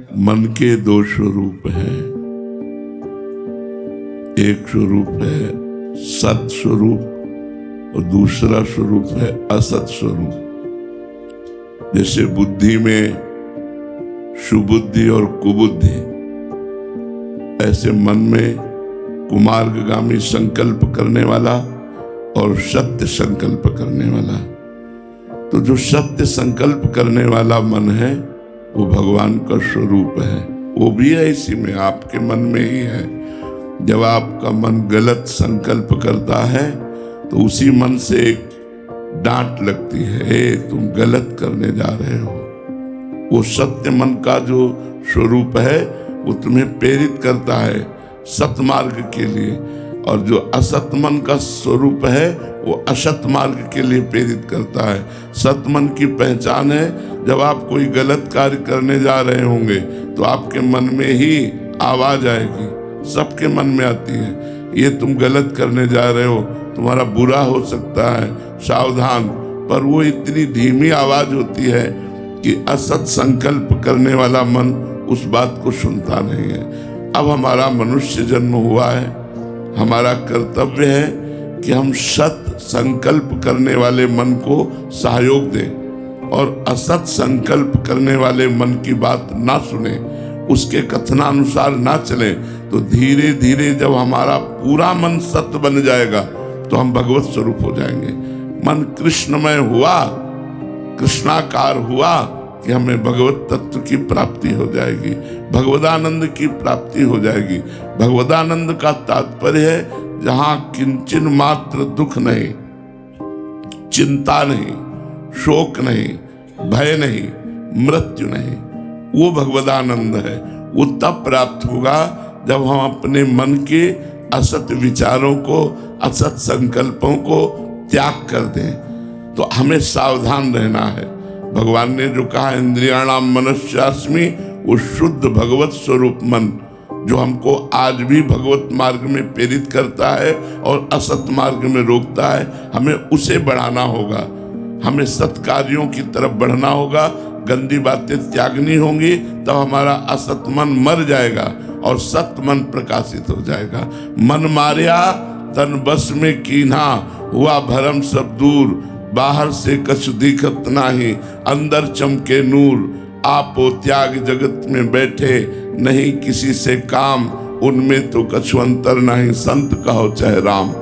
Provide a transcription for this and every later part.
मन के दो स्वरूप हैं। एक स्वरूप है सत स्वरूप और दूसरा स्वरूप है असत स्वरूप। जैसे बुद्धि में सुबुद्धि और कुबुद्धि, ऐसे मन में कुमार्गगामी संकल्प करने वाला और सत्य संकल्प करने वाला। तो जो सत्य संकल्प करने वाला मन है वो भगवान का स्वरूप है। वो भी है इसी में, आपके मन में ही है। जब आपका मन गलत संकल्प करता है तो उसी मन से एक डांट लगती है, तुम गलत करने जा रहे हो। वो सत्य मन का जो स्वरूप है वो तुम्हें प्रेरित करता है सतमार्ग के लिए, और जो असत मन का स्वरूप है वो असत मार्ग के लिए प्रेरित करता है। सत मन की पहचान है, जब आप कोई गलत कार्य करने जा रहे होंगे तो आपके मन में ही आवाज आएगी, सबके मन में आती है, ये तुम गलत करने जा रहे हो, तुम्हारा बुरा हो सकता है, सावधान। पर वो इतनी धीमी आवाज होती है कि असत संकल्प करने वाला मन उस बात को सुनता नहीं है। अब हमारा मनुष्य जन्म हुआ है, हमारा कर्तव्य है कि हम सत संकल्प करने वाले मन को सहयोग दें और असत संकल्प करने वाले मन की बात ना सुने, उसके कथनानुसार ना चले। तो धीरे धीरे जब हमारा पूरा मन सत्य बन जाएगा तो हम भगवत स्वरूप हो जाएंगे। मन कृष्णमय हुआ, कृष्णाकार हुआ कि हमें भगवत तत्व की प्राप्ति हो जाएगी, भगवदानंद की प्राप्ति हो जाएगी। भगवदानंद का तात्पर्य है जहां किंचन मात्र दुख नहीं, चिंता नहीं, शोक नहीं, भय नहीं, मृत्यु नहीं, वो भगवदानंद है। वो तब प्राप्त होगा जब हम अपने मन के असत विचारों को, असत संकल्पों को त्याग कर दें। तो हमें सावधान रहना है। भगवान ने जो कहा इंद्रियाणाम मनस्यास्मि, वो शुद्ध भगवत स्वरूप मन जो हमको आज भी भगवत मार्ग में प्रेरित करता है और असत मार्ग में रोकता है, हमें उसे बढ़ाना होगा। हमें सत्कार्यों की तरफ बढ़ना होगा, गंदी बातें त्यागनी होंगी, तब हमारा असत मन मर जाएगा और सत मन प्रकाशित हो जाएगा। मन मारिया तन बस में कीन्हा, हुआ भरम सब दूर, बाहर से कछु दिखत नाही, अंदर चमके नूर, आपो त्याग जगत में बैठे, नहीं किसी से काम, उनमें तो कछु अंतर नहीं, संत कहो चाहे राम।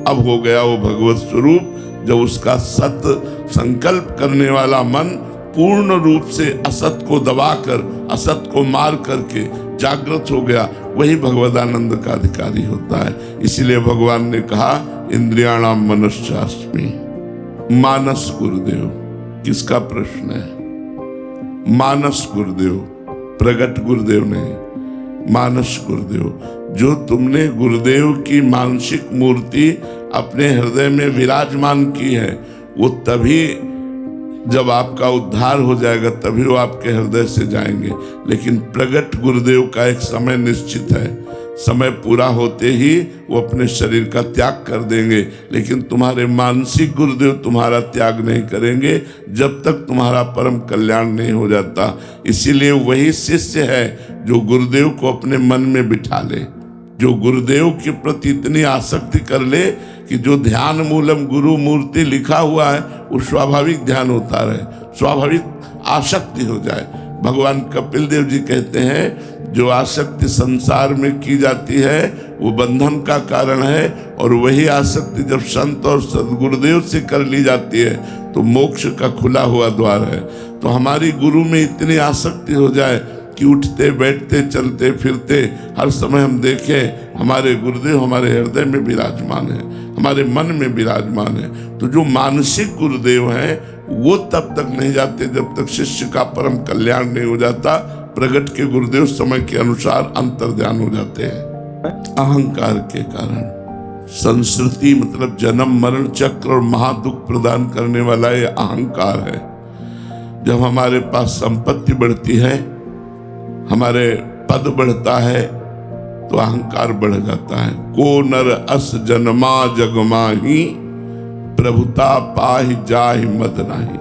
अब हो गया वो भगवत स्वरूप, जब उसका सत संकल्प करने वाला मन पूर्ण रूप से असत को दबाकर, असत को मार करके जागृत हो गया, वही भगवदानंद का अधिकारी होता है। इसलिए भगवान ने कहा इंद्रियाणाम मनस्यास्मि। मानस गुरुदेव, किसका प्रश्न है? मानस गुरुदेव, प्रगट गुरुदेव नहीं, मानस गुरुदेव। जो तुमने गुरुदेव की मानसिक मूर्ति अपने हृदय में विराजमान की है, वो तभी जब आपका उद्धार हो जाएगा तभी वो आपके हृदय से जाएंगे। लेकिन प्रगट गुरुदेव का एक समय निश्चित है, समय पूरा होते ही वो अपने शरीर का त्याग कर देंगे। लेकिन तुम्हारे मानसिक गुरुदेव तुम्हारा त्याग नहीं करेंगे जब तक तुम्हारा परम कल्याण नहीं हो जाता। इसीलिए वही शिष्य है जो गुरुदेव को अपने मन में बिठा ले, जो गुरुदेव के प्रति इतनी आसक्ति कर ले कि जो ध्यान मूलम गुरु मूर्ति लिखा हुआ है वो स्वाभाविक ध्यान होता रहे, स्वाभाविक आसक्ति हो जाए। भगवान कपिल देव जी कहते हैं जो आसक्ति संसार में की जाती है वो बंधन का कारण है, और वही आसक्ति जब संत और सदगुरुदेव से कर ली जाती है तो मोक्ष का खुला हुआ द्वार है। तो हमारी गुरु में इतनी आसक्ति हो जाए कि उठते बैठते चलते फिरते हर समय हम देखें हमारे गुरुदेव हमारे हृदय में विराजमान है, हमारे मन में विराजमान है। तो जो मानसिक गुरुदेव हैं वो तब तक नहीं जाते जब तक शिष्य का परम कल्याण नहीं हो जाता। प्रगट के गुरुदेव समय के अनुसार अंतर्ध्यान हो जाते हैं। अहंकार के कारण संस्कृति मतलब जन्म मरण चक्र और महादुख प्रदान करने वाला ये अहंकार है। जब हमारे पास संपत्ति बढ़ती है, हमारे पद बढ़ता है, तो अहंकार बढ़ जाता है। को नर अस जन्मा जगमाही, प्रभुता पाहि जाहि मद नाही।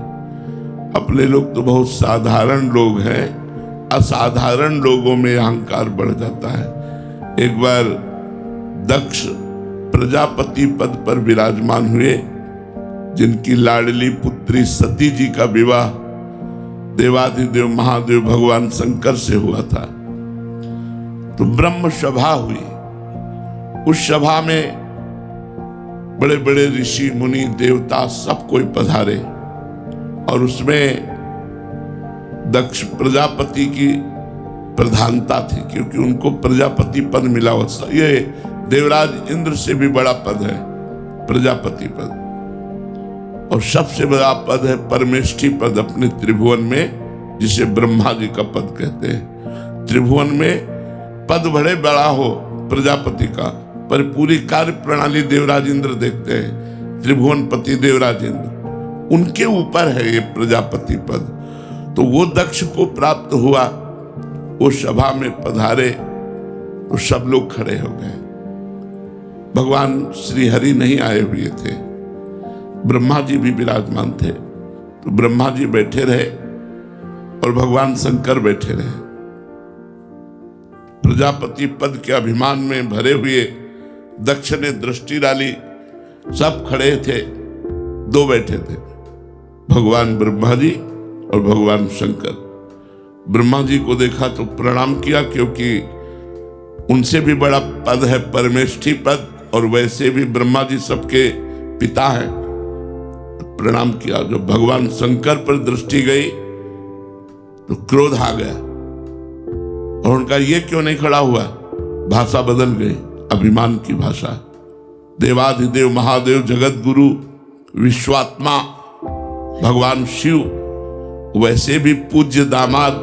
अपने लोग तो बहुत साधारण लोग हैं, असाधारण लोगों में अहंकार बढ़ जाता है। एक बार दक्ष प्रजापति पद पर विराजमान हुए, जिनकी लाडली पुत्री सती जी का विवाह देवाधिदेव महादेव भगवान शंकर से हुआ था। तो ब्रह्म सभा हुई। उस सभा में बड़े बड़े ऋषि मुनि देवता सब कोई पधारे और उसमें दक्ष प्रजापति की प्रधानता थी, क्योंकि उनको प्रजापति पद मिला हुआ। ये देवराज इंद्र से भी बड़ा पद है प्रजापति पद, और सबसे बड़ा पद है परमेष्ठी पद अपने त्रिभुवन में, जिसे ब्रह्मा जी का पद कहते हैं। त्रिभुवन में पद बड़े बड़ा हो प्रजापति का, पर पूरी कार्य प्रणाली देवराज इंद्र देखते हैं। त्रिभुवनपति देवराज इंद्र, उनके ऊपर है ये प्रजापति पद। तो वो दक्ष को प्राप्त हुआ। वो सभा में पधारे तो सब लोग खड़े हो गए। भगवान श्री हरि नहीं आए हुए थे, ब्रह्मा जी भी विराजमान थे। तो ब्रह्मा जी बैठे रहे और भगवान शंकर बैठे रहे। प्रजापति पद के अभिमान में भरे हुए दक्ष ने दृष्टि डाली, सब खड़े थे, दो बैठे थे, भगवान ब्रह्मा जी और भगवान शंकर। ब्रह्मा जी को देखा तो प्रणाम किया, क्योंकि उनसे भी बड़ा पद है परमेष्ठी पद, और वैसे भी ब्रह्मा जी सबके पिता हैं। प्रणाम किया। जब भगवान शंकर पर दृष्टि गई तो क्रोध आ गया, और उनका ये क्यों नहीं खड़ा हुआ, भाषा बदल गई, अभिमान की भाषा। देवाधिदेव महादेव जगत गुरु विश्वात्मा भगवान शिव, वैसे भी पूज्य दामाद,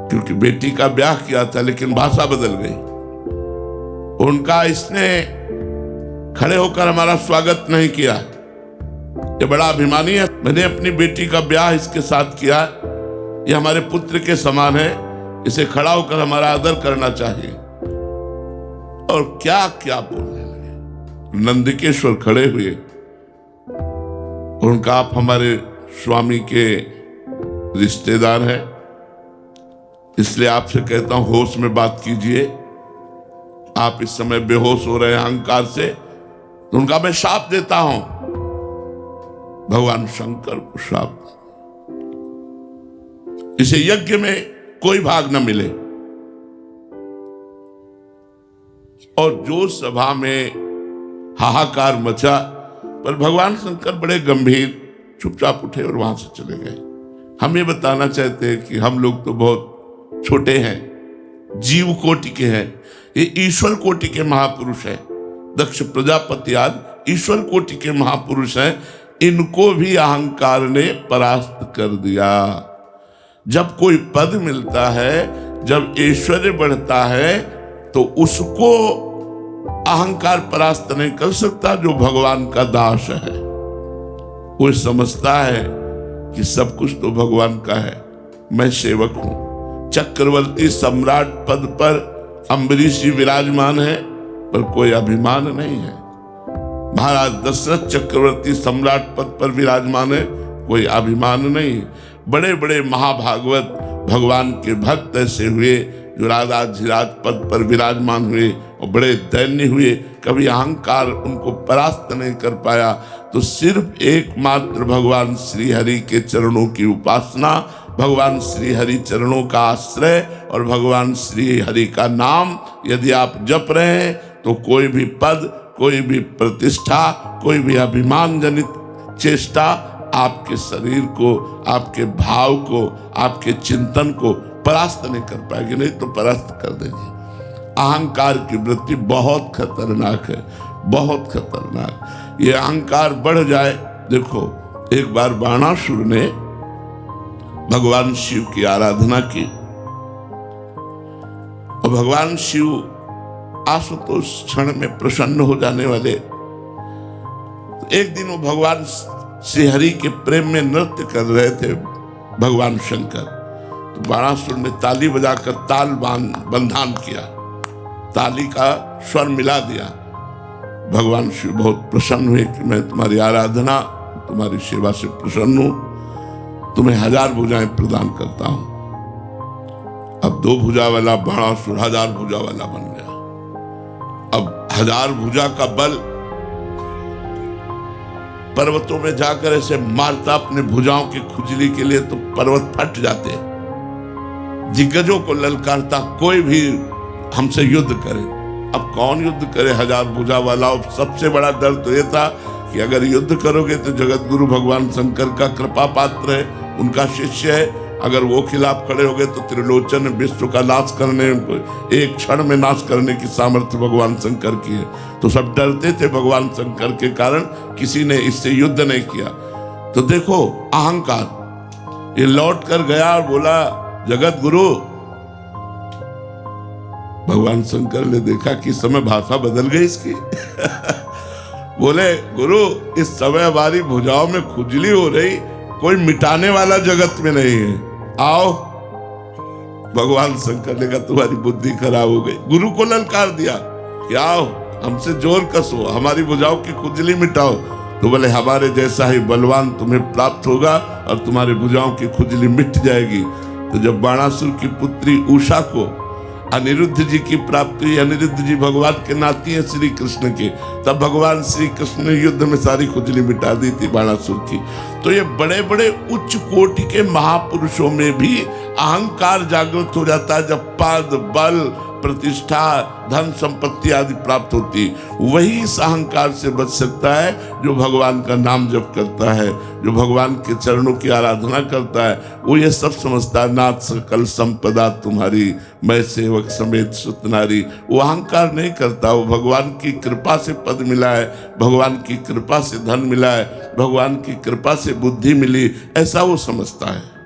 क्योंकि बेटी का ब्याह किया था, लेकिन भाषा बदल गई। उनका इसने खड़े होकर हमारा स्वागत नहीं किया, ये बड़ा अभिमानी है, मैंने अपनी बेटी का ब्याह इसके साथ किया, ये हमारे पुत्र के समान है, इसे खड़ा होकर हमारा आदर करना चाहिए। और क्या क्या बोलने लगे। नंदिकेश्वर खड़े हुए, उनका आप हमारे स्वामी के रिश्तेदार हैं, इसलिए आपसे कहता हूं होश में बात कीजिए। आप इस समय बेहोश हो रहे हैं अहंकार से, तो उनका मैं शाप देता हूं, भगवान शंकर को शाप, इसे यज्ञ में कोई भाग न मिले। और जो सभा में हाहाकार मचा, पर भगवान शंकर बड़े गंभीर चुपचाप उठे और वहां से चले गए। हम ये बताना चाहते हैं कि हम लोग तो बहुत छोटे हैं, जीव कोटि के हैं, ये ईश्वर कोटि के महापुरुष हैं। दक्ष प्रजापति आदि ईश्वर कोटि के महापुरुष हैं, इनको भी अहंकार ने परास्त कर दिया। जब कोई पद मिलता है, जब ऐश्वर्य बढ़ता है, तो उसको अहंकार परास्त नहीं कर सकता जो भगवान का दास है। वो समझता है कि सब कुछ तो भगवान का है, मैं सेवक हूं। चक्रवर्ती सम्राट पद पर अम्बरीश जी विराजमान है, पर कोई अभिमान नहीं है। महाराज दशरथ चक्रवर्ती सम्राट पद पर विराजमान है, कोई अभिमान नहीं। बड़े बड़े महाभागवत भगवान के भक्त ऐसे हुए जो राजाधिराज पद पर विराजमान हुए और बड़े दैन्य हुए, कभी अहंकार उनको परास्त नहीं कर पाया। तो सिर्फ एकमात्र भगवान श्री हरि के चरणों की उपासना, भगवान श्री हरि चरणों का आश्रय और भगवान श्री हरि का नाम यदि आप जप रहे हैं, तो कोई भी पद, कोई भी प्रतिष्ठा, कोई भी अभिमान जनित चेष्टा आपके शरीर को, आपके भाव को, आपके चिंतन को परास्त नहीं कर पाएगी, नहीं तो परास्त कर देगी। अहंकार की वृत्ति बहुत खतरनाक है, बहुत खतरनाक। ये अहंकार बढ़ जाए, देखो एक बार बाणासुर ने भगवान शिव की आराधना की और भगवान शिव आशुतोष क्षण में प्रसन्न हो जाने वाले। तो एक दिन वो भगवान श्री हरि के प्रेम में नृत्य कर रहे थे भगवान शंकर। तो बाणासुर ने ताली बजाकर ताल बंधान किया, ताली का स्वर मिला दिया। भगवान शिव बहुत प्रसन्न हुए कि मैं तुम्हारी आराधना, तुम्हारी सेवा से प्रसन्न हूं, तुम्हें 1000 भुजाएं प्रदान करता हूं। अब 2 भुजा वाला बाणासुर 1000 भुजा वाला बन गया। अब 1000 भुजा का बल, पर्वतों में जाकर ऐसे मारता अपने भुजाओं की खुजली के लिए तो पर्वत फट जाते, दिग्गजों को ललकारता, कोई भी हमसे युद्ध करे। अब कौन युद्ध करे 1000 भुजा वाला। और सबसे बड़ा डर तो ये था कि अगर युद्ध करोगे तो जगत गुरु भगवान शंकर का कृपा पात्र है, उनका शिष्य है, अगर वो खिलाफ खड़े हो गए तो त्रिलोचन विश्व का नाश करने, एक क्षण में नाश करने की सामर्थ्य भगवान शंकर की है। तो सब डरते थे भगवान शंकर के कारण, किसी ने इससे युद्ध नहीं किया। तो देखो अहंकार, ये लौट कर गया और बोला जगत गुरु। भगवान शंकर ने देखा कि इस समय भाषा बदल गई इसकी बोले गुरु, इस समय हमारी भुजाओं में खुजली हो रही, कोई मिटाने वाला जगत में नहीं है, आओ। भगवान शंकर ने कहा तुम्हारी बुद्धि खराब हो गई। गुरु को ललकार दिया कि आओ हमसे जोर कसो, हमारी भुजाओं की खुजली मिटाओ। तो बोले हमारे जैसा ही बलवान तुम्हें प्राप्त होगा और तुम्हारी भुजाओं की खुजली मिट जाएगी। तो जब बाणासुर की पुत्री उषा को अनिरुद्ध जी की प्राप्ति हुई, अनिरुद्ध जी भगवान के नाती हैं श्री कृष्ण के, तब भगवान श्री कृष्ण ने युद्ध में सारी खुजली मिटा दी थी बाणासुर की। तो ये बड़े बड़े उच्च कोटि के महापुरुषों में भी अहंकार जागृत हो जाता है जब पद, बल, प्रतिष्ठा, धन संपत्ति आदि प्राप्त होती। वही इस अहंकार से बच सकता है जो भगवान का नाम जप करता है, जो भगवान के चरणों की आराधना करता है। वो ये सब समझता है, नाथ सकल संपदा तुम्हारी, मैं सेवक समेत सुतनारी। वो अहंकार नहीं करता, वो भगवान की कृपा से पद मिला है, भगवान की कृपा से धन मिला है, भगवान की कृपा से बुद्धि मिली, ऐसा वो समझता है।